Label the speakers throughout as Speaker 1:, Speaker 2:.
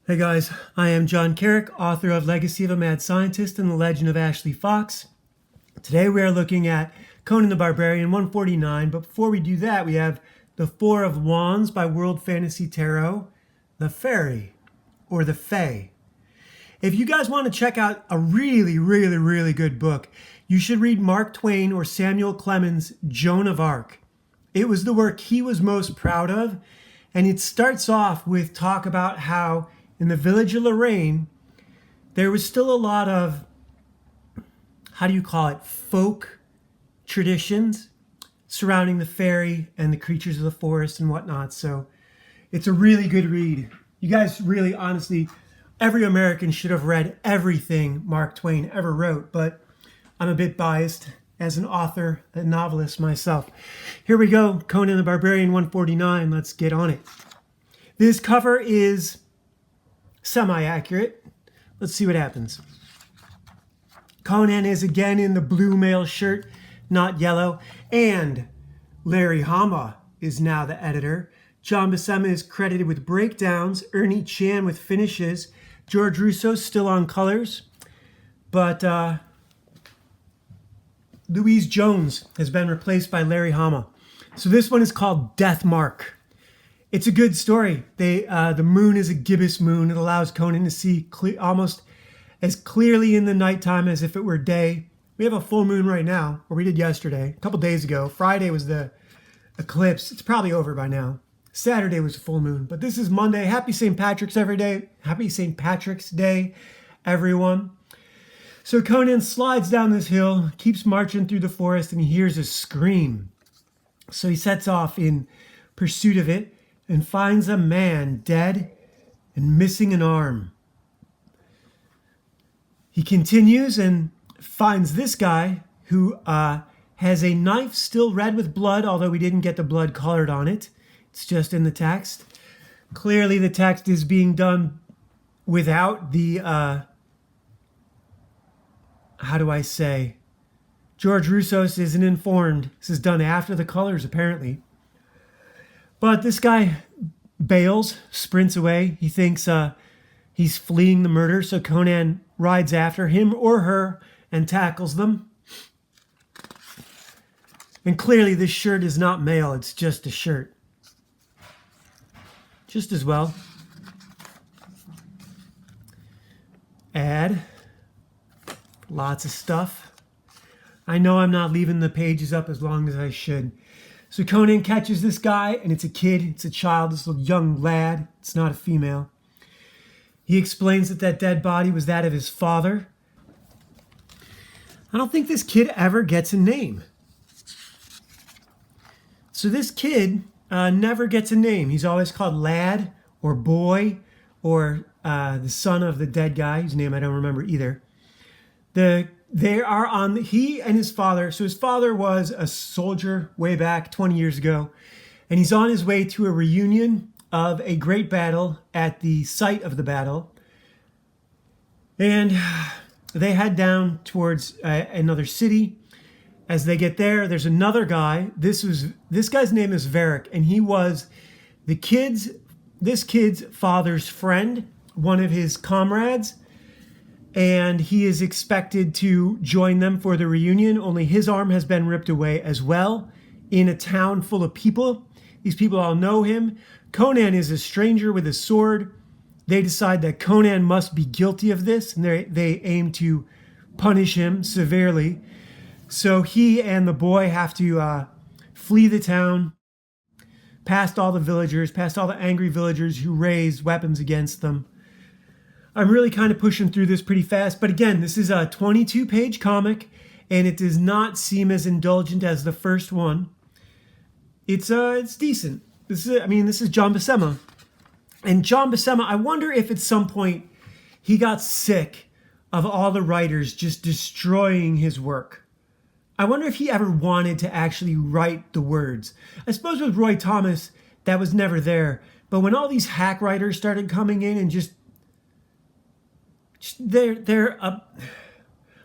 Speaker 1: Hey guys, I am John Carrick, author of Legacy of a Mad Scientist and The Legend of Ashley Fox. Today we are looking at Conan the Barbarian 149, but before we do that, we have The Four of Wands by World Fantasy Tarot, The Fairy, or The Fae. If you guys want to check out a really good book, you should read Mark Twain or Samuel Clemens' Joan of Arc. It was the work he was most proud of, and it starts off with talk about how in the village of Lorraine, there was still a lot of, folk traditions surrounding the fairy and the creatures of the forest and whatnot. So it's a really good read. You guys really, honestly, every American should have read everything Mark Twain ever wrote, but I'm a bit biased as an author, a novelist myself. Here we go, Conan the Barbarian 149. Let's get on it. This cover is semi-accurate. Let's see what happens. Conan is again in the blue mail shirt, not yellow, and Larry Hama is now the editor. John Buscema is credited with breakdowns, Ernie Chan with finishes, George Russo's still on colors, but Louise Jones has been replaced by Larry Hama. So this one is called Death Mark. It's a good story. The moon is a gibbous moon. It allows Conan to see almost as clearly in the nighttime as if it were day. We have a full moon right now, or we did yesterday, a couple days ago. Friday was the eclipse. It's probably over by now. Saturday was a full moon, but this is Monday. Happy St. Patrick's Happy St. Patrick's Day, everyone. So Conan slides down this hill, keeps marching through the forest, and he hears a scream. So he sets off in pursuit of it and finds a man dead and missing an arm. He continues and finds this guy who has a knife still red with blood, although we didn't get the blood colored on it. It's just in the text. Clearly the text is being done without the, George Russos isn't informed. This is done after the colors, apparently. But this guy bails, sprints away. He thinks he's fleeing the murder, so Conan rides after him or her and tackles them. And clearly this shirt is not male, it's just a shirt. Just as well. Add. Lots of stuff. I know I'm not leaving the pages up as long as I should. So Conan catches this guy, and it's a kid, it's a child, this little young lad. It's not a female. He explains that that dead body was that of his father. I don't think this kid ever gets a name. So this kid never gets a name. He's always called lad or boy or the son of the dead guy, whose name I don't remember either. He and his father, so his father was a soldier way back 20 years ago, and he's on his way to a reunion of a great battle at the site of the battle. And they head down towards another city. As they get there, there's another guy. This guy's name is Varric, and he was this kid's father's friend, one of his comrades. And he is expected to join them for the reunion, only his arm has been ripped away as well in a town full of people. These people all know him. Conan is a stranger with a sword. They decide that Conan must be guilty of this, and they aim to punish him severely. So he and the boy have to flee the town, past all the angry villagers who raised weapons against them. I'm really kind of pushing through this pretty fast, but again, this is a 22-page comic, and it does not seem as indulgent as the first one. It's decent. This is John Buscema, and John Buscema. I wonder if at some point he got sick of all the writers just destroying his work. I wonder if he ever wanted to actually write the words. I suppose with Roy Thomas that was never there, but when all these hack writers started coming in and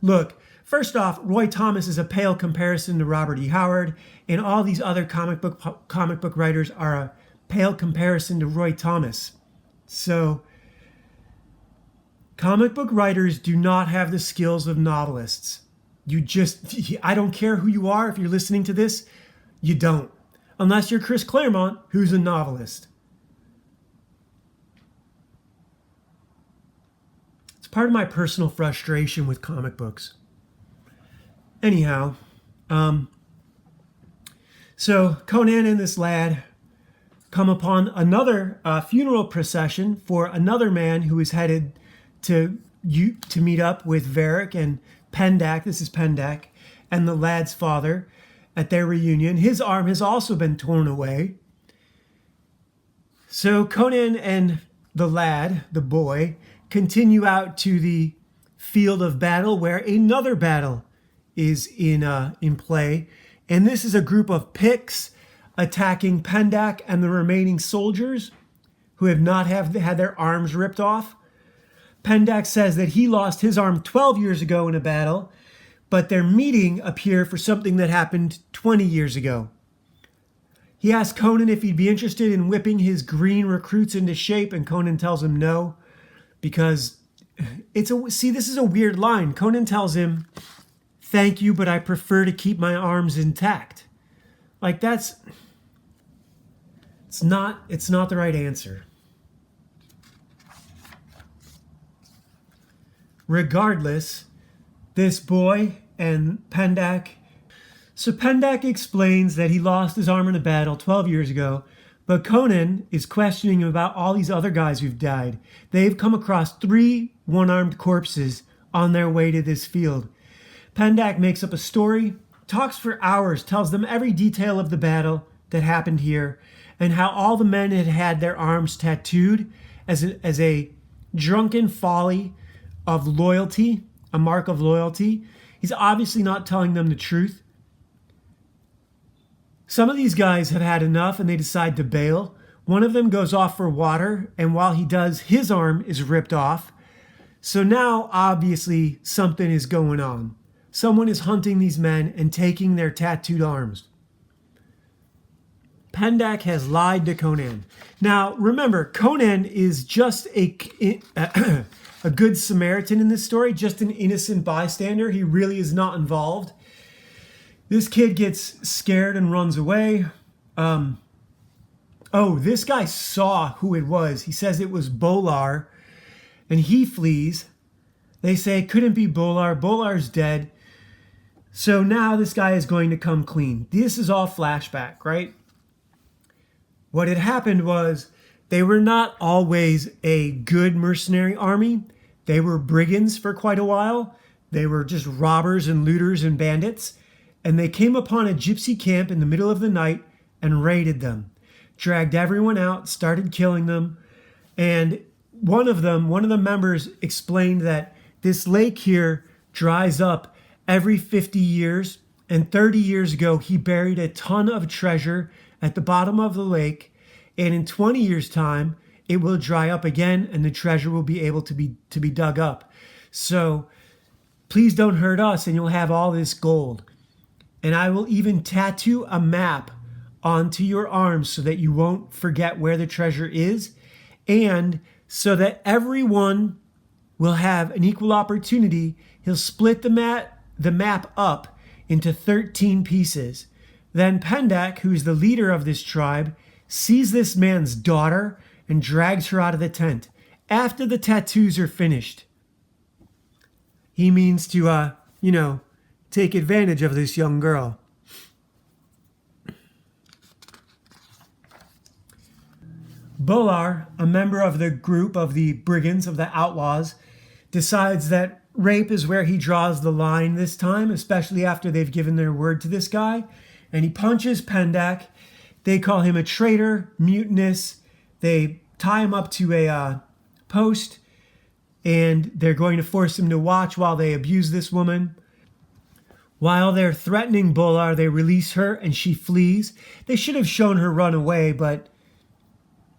Speaker 1: look, first off, Roy Thomas is a pale comparison to Robert E. Howard, and all these other comic book writers are a pale comparison to Roy Thomas. So Comic book writers do not have the skills of novelists. I don't care who you are, if you're listening to this, you don't. Unless you're Chris Claremont, who's a novelist. It's part of my personal frustration with comic books. Anyhow, so Conan and this lad come upon another funeral procession for another man who is headed to meet up with Varric and Pendak. This is Pendak and the lad's father at their reunion. His arm has also been torn away. So Conan and the lad, the boy, continue out to the field of battle where another battle is in play. And this is a group of Picts attacking Pendak and the remaining soldiers who have not had their arms ripped off. Pendak says that he lost his arm 12 years ago in a battle, but they're meeting up here for something that happened 20 years ago. He asks Conan if he'd be interested in whipping his green recruits into shape, and Conan tells him no, because this is a weird line. Conan tells him, "Thank you, but I prefer to keep my arms intact." Like it's not the right answer. Regardless, this boy and Pendak. So Pendak explains that he lost his arm in a battle 12 years ago, but Conan is questioning him about all these other guys who've died. They've come across 3 one-armed corpses on their way to this field. Pendak makes up a story, talks for hours, tells them every detail of the battle that happened here, and how all the men had had their arms tattooed as a drunken folly of loyalty, a mark of loyalty. He's obviously not telling them the truth. Some of these guys have had enough and they decide to bail. One of them goes off for water, and while he does, his arm is ripped off. So now, obviously, something is going on. Someone is hunting these men and taking their tattooed arms. Pendak has lied to Conan. Now, remember, Conan is just a good Samaritan in this story, just an innocent bystander. He really is not involved. This kid gets scared and runs away. This guy saw who it was. He says it was Bolar, and he flees. They say it couldn't be Bolar. Bolar's dead. So now this guy is going to come clean. This is all flashback, right? What had happened was they were not always a good mercenary army. They were brigands for quite a while. They were just robbers and looters and bandits. And they came upon a gypsy camp in the middle of the night and raided them, dragged everyone out, started killing them. And one of the members explained that this lake here dries up every 50 years. And 30 years ago, he buried a ton of treasure at the bottom of the lake. And in 20 years' time, it will dry up again and the treasure will be able to be dug up. So please don't hurt us and you'll have all this gold. And I will even tattoo a map onto your arms so that you won't forget where the treasure is, and so that everyone will have an equal opportunity. He'll split the map up into 13 pieces. Then Pendak, who's the leader of this tribe, sees this man's daughter and drags her out of the tent. After the tattoos are finished, he means to, take advantage of this young girl. Bolar, a member of the group of the brigands, of the outlaws, decides that rape is where he draws the line this time, especially after they've given their word to this guy. And he punches Pendak. They call him a traitor, mutinous. They tie him up to a post, and they're going to force him to watch while they abuse this woman. While they're threatening Bolar, they release her and she flees. They should have shown her run away, but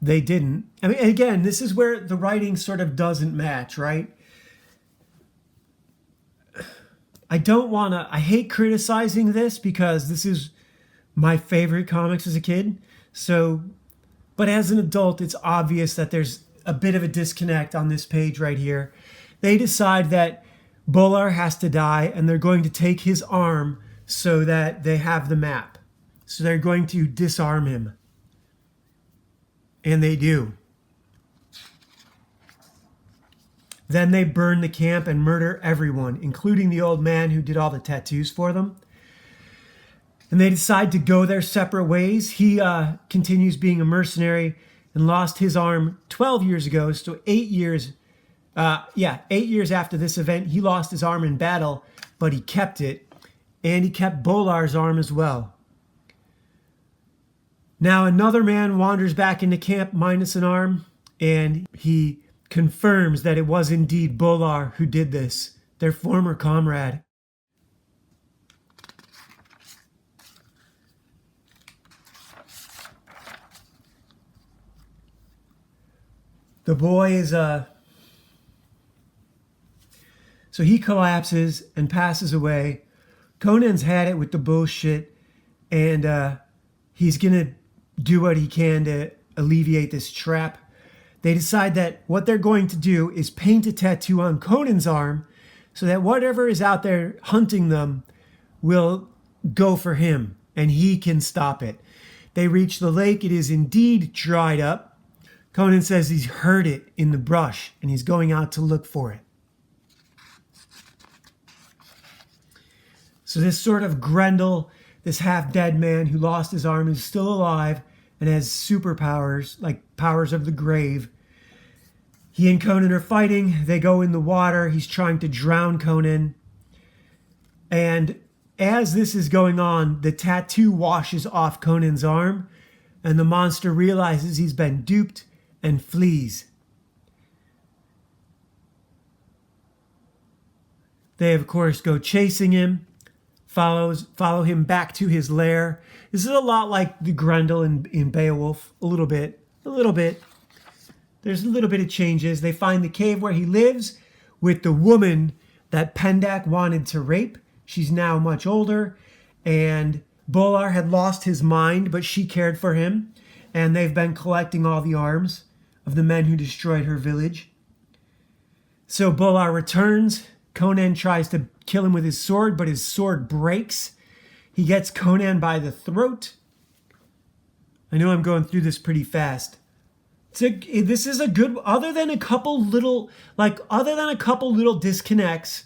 Speaker 1: they didn't. I mean, again, this is where the writing sort of doesn't match, right? I hate criticizing this because this is my favorite comics as a kid. But as an adult, it's obvious that there's a bit of a disconnect on this page right here. They decide that Bolar has to die, and they're going to take his arm so that they have the map. So they're going to disarm him. And they do. Then they burn the camp and murder everyone, including the old man who did all the tattoos for them. And they decide to go their separate ways. He continues being a mercenary and lost his arm 12 years ago. So 8 years, 8 years after this event, he lost his arm in battle, but he kept it. And he kept Bolar's arm as well. Now another man wanders back into camp minus an arm, and he confirms that it was indeed Bolar who did this, their former comrade. The boy is so he collapses and passes away. Conan's had it with the bullshit, and he's gonna do what he can to alleviate this trap. They decide that what they're going to do is paint a tattoo on Conan's arm so that whatever is out there hunting them will go for him and he can stop it. They reach the lake. It is indeed dried up. Conan says he's heard it in the brush and he's going out to look for it. So this sort of Grendel, this half-dead man who lost his arm, is still alive and has superpowers, like powers of the grave. He and Conan are fighting. They go in the water. He's trying to drown Conan. And as this is going on, the tattoo washes off Conan's arm, and the monster realizes he's been duped and flees. They, of course, go chasing him, follow him back to his lair. This is a lot like the Grendel in Beowulf, a little bit. There's a little bit of changes. They find the cave where he lives with the woman that Pendak wanted to rape. She's now much older, and Bolar had lost his mind, but she cared for him, and they've been collecting all the arms of the men who destroyed her village. So Bolar returns. Conan tries to kill him with his sword, but his sword breaks. He gets Conan by the throat. I know I'm going through this pretty fast. This is a good, other than a couple little disconnects,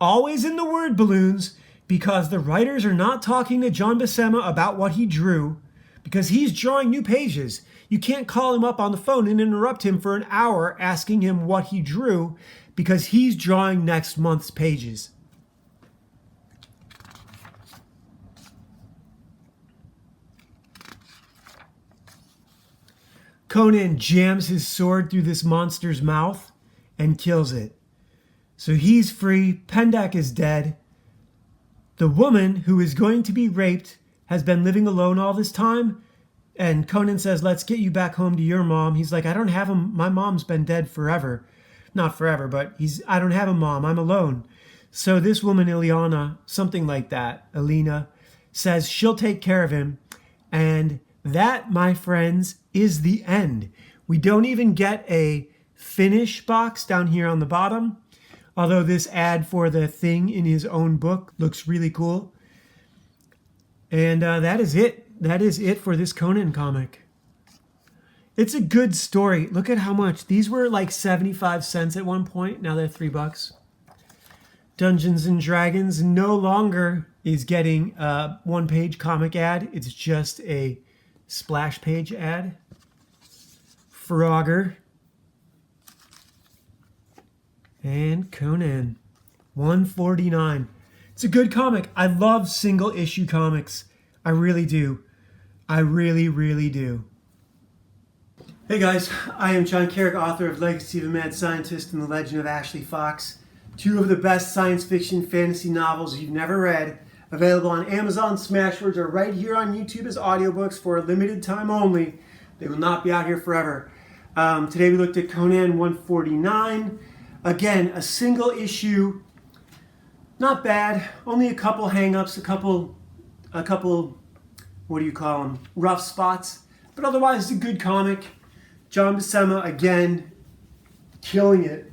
Speaker 1: always in the word balloons, because the writers are not talking to John Buscema about what he drew, because he's drawing new pages. You can't call him up on the phone and interrupt him for an hour asking him what he drew, because he's drawing next month's pages. Conan jams his sword through this monster's mouth and kills it. So he's free. Pendak is dead. The woman who is going to be raped has been living alone all this time. And Conan says, let's get you back home to your mom. He's like, I don't have him. My mom's been dead forever. Not forever, but I don't have a mom. I'm alone. So this woman, Ileana, something like that, Alina, says she'll take care of him. And that, my friends, is the end. We don't even get a finish box down here on the bottom, although this ad for the thing in his own book looks really cool. And that is it. That is it for this Conan comic. It's a good story. Look at how much. These were like 75 cents at one point. Now they're $3. Dungeons and Dragons no longer is getting a one-page comic ad. It's just a splash page ad. Frogger. And Conan. $1.49. It's a good comic. I love single issue comics. I really do. I really, really do. Hey guys, I am John Carrick, author of Legacy of a Mad Scientist and The Legend of Ashley Fox. Two of the best science fiction fantasy novels you've never read. Available on Amazon, Smashwords, or right here on YouTube as audiobooks for a limited time only. They will not be out here forever. Today we looked at Conan 149. Again, a single issue. Not bad. Only a couple hang-ups, a couple, what do you call them? Rough spots. But otherwise, it's a good comic. John Buscema, again, killing it.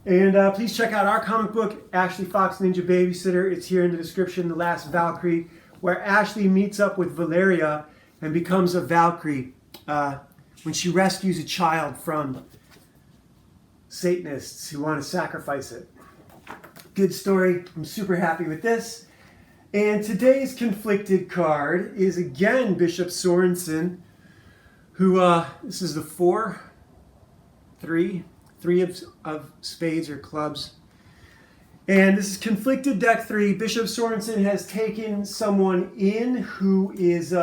Speaker 1: And please check out our comic book, Ashley Fox Ninja Babysitter. It's here in the description, The Last Valkyrie, where Ashley meets up with Valeria and becomes a Valkyrie when she rescues a child from Satanists who want to sacrifice it. Good story. I'm super happy with this. And today's conflicted card is again Bishop Sorensen, who, this is the 3 of spades or clubs. And this is conflicted deck 3. Bishop Sorensen has taken someone in who is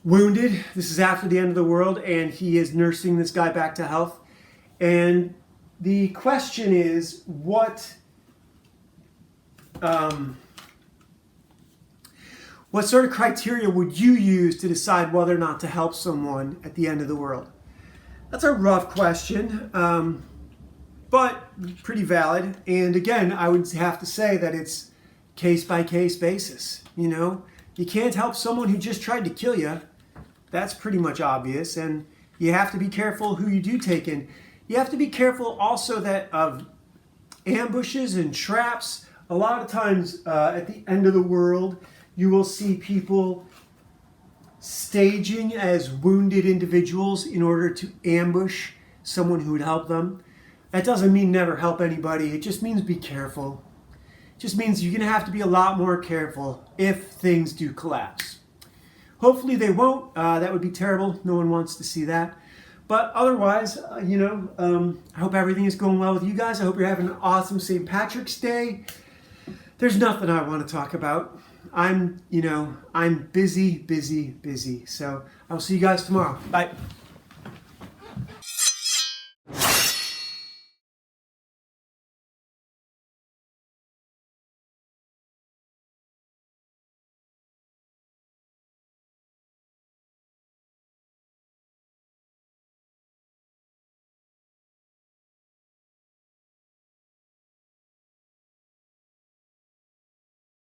Speaker 1: wounded. This is after the end of the world, and he is nursing this guy back to health. And the question is, what sort of criteria would you use to decide whether or not to help someone at the end of the world? That's a rough question, but pretty valid. And again, I would have to say that it's case-by-case basis. You know, you can't help someone who just tried to kill you. That's pretty much obvious. And you have to be careful who you do take in. You have to be careful also that of ambushes and traps. A lot of times at the end of the world, you will see people staging as wounded individuals in order to ambush someone who would help them. That doesn't mean never help anybody. It just means be careful. It just means you're going to have to be a lot more careful if things do collapse. Hopefully they won't. That would be terrible. No one wants to see that. But otherwise, I hope everything is going well with you guys. I hope you're having an awesome St. Patrick's Day. There's nothing I want to talk about. I'm busy. So I'll see you guys tomorrow. Bye.